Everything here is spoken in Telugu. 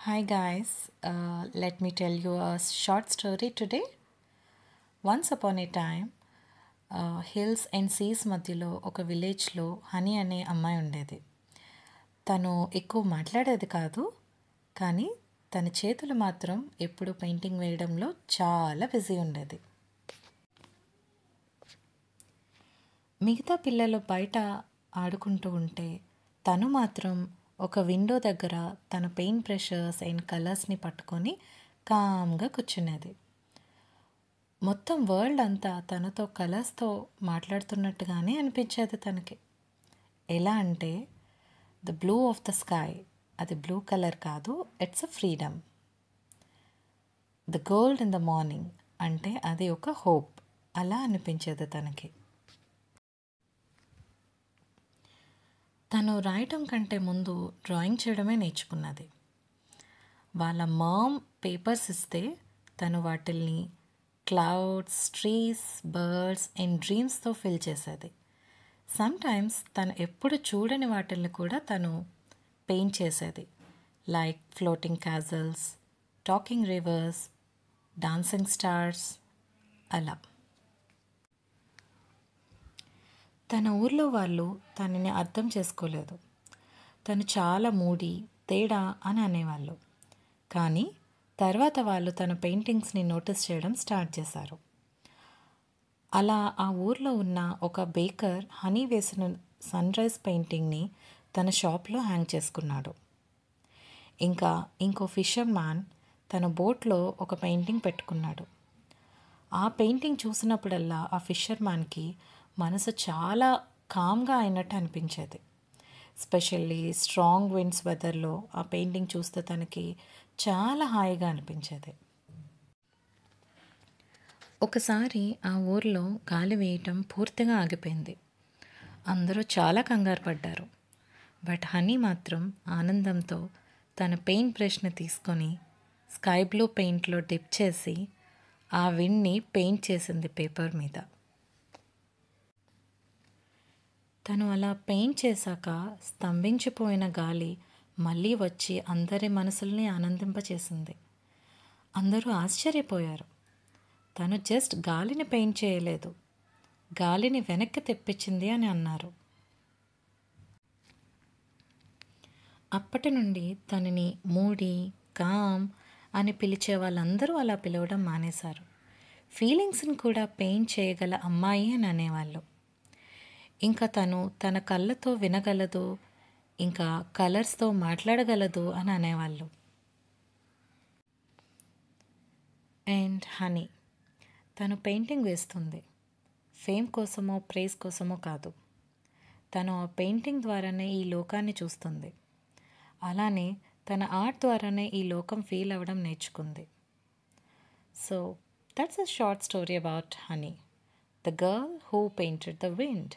Hi guys, let me tell you a short story today. Once upon a time, hills and seas మధ్యలో ఒక విలేజ్లో హనీ అనే అమ్మాయి ఉండేది. తను ఎక్కువ మాట్లాడేది కాదు, కానీ తన చేతులు మాత్రం ఎప్పుడు పెయింటింగ్ వేయడంలో చాలా బిజీ ఉండేది. మిగతా పిల్లలు బయట ఆడుకుంటూ ఉంటే తను మాత్రం ఒక విండో దగ్గర తన పెయింట్ బ్రషెస్ అండ్ కలర్స్ని పట్టుకొని కామ్గా కూర్చునేది. మొత్తం వరల్డ్ అంతా తనతో కలర్స్తో మాట్లాడుతున్నట్టుగానే అనిపించేది తనకి. ఎలా అంటే the blue of the sky, అది బ్లూ కలర్ కాదు, it's a freedom. The gold in the morning అంటే అది ఒక హోప్, అలా అనిపించేది తనకి. తను రాయటం కంటే ముందు డ్రాయింగ్ చేయడమే నేర్చుకున్నది. వాళ్ళ మామ్ పేపర్స్ ఇస్తే తను వాటిల్ని క్లౌడ్స్, ట్రీస్, బర్డ్స్ అండ్ డ్రీమ్స్తో ఫిల్ చేసేది. సమ్టైమ్స్ తను ఎప్పుడు చూడని వాటిల్ని కూడా తను పెయింట్ చేసేది, like floating castles, talking rivers, dancing stars, అలా. తన ఊర్లో వాళ్ళు తనని అర్థం చేసుకోలేదు. తను చాలా మూడీ, తేడా అని అనేవాళ్ళు. కానీ తర్వాత వాళ్ళు తన పెయింటింగ్స్ని నోటీస్ చేయడం స్టార్ట్ చేశారు. అలా ఆ ఊర్లో ఉన్న ఒక బేకర్ హనీ వేసిన సన్ రైజ్ పెయింటింగ్ని తన షాప్లో హ్యాంగ్ చేసుకున్నాడు. ఇంకా ఇంకో ఫిషర్ మ్యాన్ తన బోట్లో ఒక పెయింటింగ్ పెట్టుకున్నాడు. ఆ పెయింటింగ్ చూసినప్పుడల్లా ఆ ఫిషర్ మ్యాన్కి మనసు చాలా కామ్గా అయినట్టు అనిపించేది. స్పెషల్లీ స్ట్రాంగ్ విండ్స్ వెదర్లో ఆ పెయింటింగ్ చూస్తే తనకి చాలా హాయిగా అనిపించేది. ఒకసారి ఆ ఊర్లో గాలి వేయటం పూర్తిగా ఆగిపోయింది. అందరూ చాలా కంగారు పడ్డారు. బట్ హనీ మాత్రం ఆనందంతో తన పెయింట్ బ్రష్ని తీసుకొని స్కై బ్లూ పెయింట్లో డిప్ చేసి ఆ విండ్ని పెయింట్ చేసింది పేపర్ మీద. తను అలా పెయింట్ చేశాక స్తంభించిపోయిన గాలి మళ్ళీ వచ్చి అందరి మనసుల్ని ఆనందింపచేసింది. అందరూ ఆశ్చర్యపోయారు. తను జస్ట్ గాలిని పెయింట్ చేయలేదు, గాలిని వెనక్కి తెప్పించింది అని అన్నారు. అప్పటి నుండి తనని మూడీ, కామ్ అని పిలిచే వాళ్ళందరూ అలా పిలవడం మానేశారు. ఫీలింగ్స్ని కూడా పెయింట్ చేయగల అమ్మాయి అని అనేవాళ్ళు. ఇంకా తను తన కళ్ళతో వినగలదు, ఇంకా కలర్స్తో మాట్లాడగలదు అని అనేవాళ్ళు. అండ్ హనీ తను పెయింటింగ్ వేస్తుంది, ఫేమ్ కోసమో ప్రైజ్ కోసమో కాదు. తను ఆ పెయింటింగ్ ద్వారానే ఈ లోకాన్ని చూస్తుంది. అలానే తన ఆర్ట్ ద్వారానే ఈ లోకం ఫీల్ అవ్వడం నేర్చుకుంది. So that's a short story about honey, the girl who painted the wind.